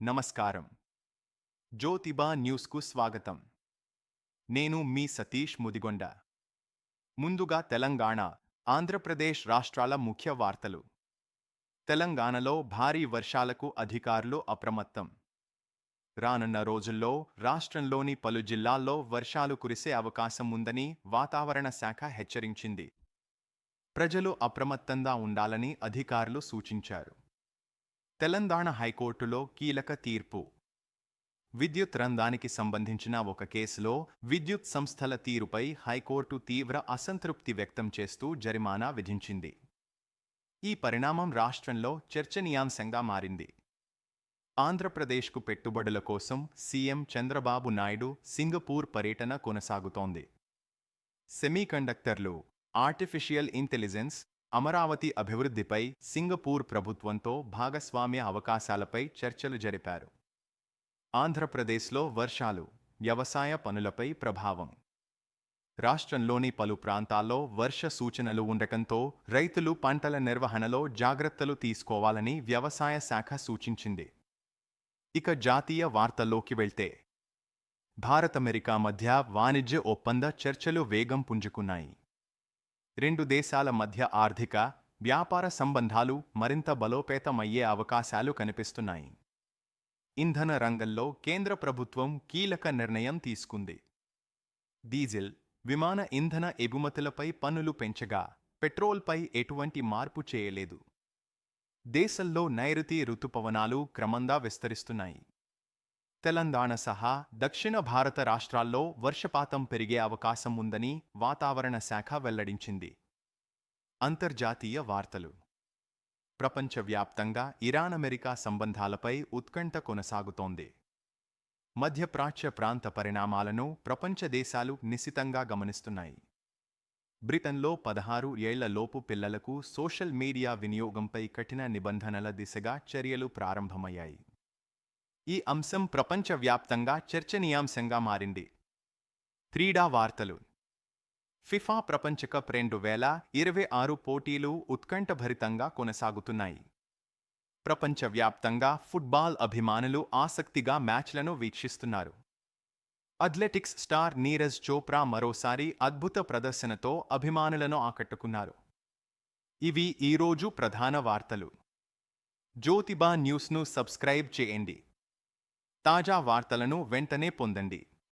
నమస్కారం. జ్యోతిబా న్యూస్కు స్వాగతం. నేను మీ సతీష్ ముదిగొండ. ముందుగా తెలంగాణ, ఆంధ్రప్రదేశ్ రాష్ట్రాల ముఖ్య వార్తలు. తెలంగాణలో భారీ వర్షాలకు అధికారులు అప్రమత్తం. రానున్న రోజుల్లో రాష్ట్రంలోని పలు జిల్లాల్లో వర్షాలు కురిసే అవకాశం ఉందని వాతావరణ శాఖ హెచ్చరించింది. ప్రజలు అప్రమత్తంగా ఉండాలని అధికారులు సూచించారు. తెలంగాణ హైకోర్టులో కీలక తీర్పు. విద్యుత్ రంగానికి సంబంధించిన ఒక కేసులో విద్యుత్ సంస్థల తీరుపై హైకోర్టు తీవ్ర అసంతృప్తి వ్యక్తం చేస్తూ జరిమానా విధించింది. ఈ పరిణామం రాష్ట్రంలో చర్చనీయాంశంగా మారింది. ఆంధ్రప్రదేశ్కు పెట్టుబడుల కోసం సీఎం చంద్రబాబు నాయుడు సింగపూర్ పర్యటన కొనసాగుతోంది. సెమీకండక్టర్లు, ఆర్టిఫిషియల్ ఇంటెలిజెన్స్, అమరావతి అభివృద్ధిపై సింగపూర్ ప్రభుత్వంతో భాగస్వామ్య అవకాశాలపై చర్చలు జరిపారు. ఆంధ్రప్రదేశ్లో వర్షాలు, వ్యవసాయ పనులపై ప్రభావం. రాష్ట్రంలోని పలు ప్రాంతాల్లో వర్ష సూచనలు ఉండటంతో రైతులు పంటల నిర్వహణలో జాగ్రత్తలు తీసుకోవాలని వ్యవసాయ శాఖ సూచించింది. ఇక జాతీయ వార్తల్లోకి వెళ్తే, భారత్-అమెరికా మధ్య వాణిజ్య ఒప్పంద చర్చలు వేగం పుంజుకున్నాయి. రెండు దేశాల మధ్య ఆర్థిక, వ్యాపార సంబంధాలు మరింత బలోపేతమయ్యే అవకాశాలు కనిపిస్తున్నాయి. ఇంధన రంగంలో కేంద్ర ప్రభుత్వం కీలక నిర్ణయం తీసుకుంది. డీజిల్, విమాన ఇంధన ఎగుమతులపై పన్నులు పెంచగా పెట్రోల్పై ఎటువంటి మార్పు చేయలేదు. దేశంలో నైరుతి రుతుపవనాలు క్రమంగా విస్తరిస్తున్నాయి. తెలంగాణ సహా దక్షిణ భారత రాష్ట్రాల్లో వర్షపాతం పెరిగే అవకాశం ఉందని వాతావరణ శాఖ వెల్లడించింది. అంతర్జాతీయ వార్తలు. ప్రపంచవ్యాప్తంగా ఇరాన్-అమెరికా సంబంధాలపై ఉత్కంఠ కొనసాగుతోంది. మధ్యప్రాచ్య ప్రాంత పరిణామాలను ప్రపంచ దేశాలు నిశితంగా గమనిస్తున్నాయి. బ్రిటన్లో 16 ఏళ్ల లోపు పిల్లలకు సోషల్ మీడియా వినియోగంపై కఠిన నిబంధనల దిశగా చర్యలు ప్రారంభమయ్యాయి. ఈ అంశం ప్రపంచవ్యాప్తంగా చర్చనీయాంశంగా మారింది. క్రీడా వార్తలు. ఫిఫా ప్రపంచ కప్ 2026 పోటీలు ఉత్కంఠభరితంగా కొనసాగుతున్నాయి. ప్రపంచవ్యాప్తంగా ఫుట్బాల్ అభిమానులు ఆసక్తిగా మ్యాచ్లను వీక్షిస్తున్నారు. అథ్లెటిక్స్ స్టార్ నీరజ్ చోప్రా మరోసారి అద్భుత ప్రదర్శనతో అభిమానులను ఆకట్టుకున్నారు. ఇవి ఈరోజు ప్రధాన వార్తలు. జ్యోతిబా న్యూస్ను సబ్స్క్రైబ్ చేయండి. తాజా వార్తలను వెంటనే పొందండి.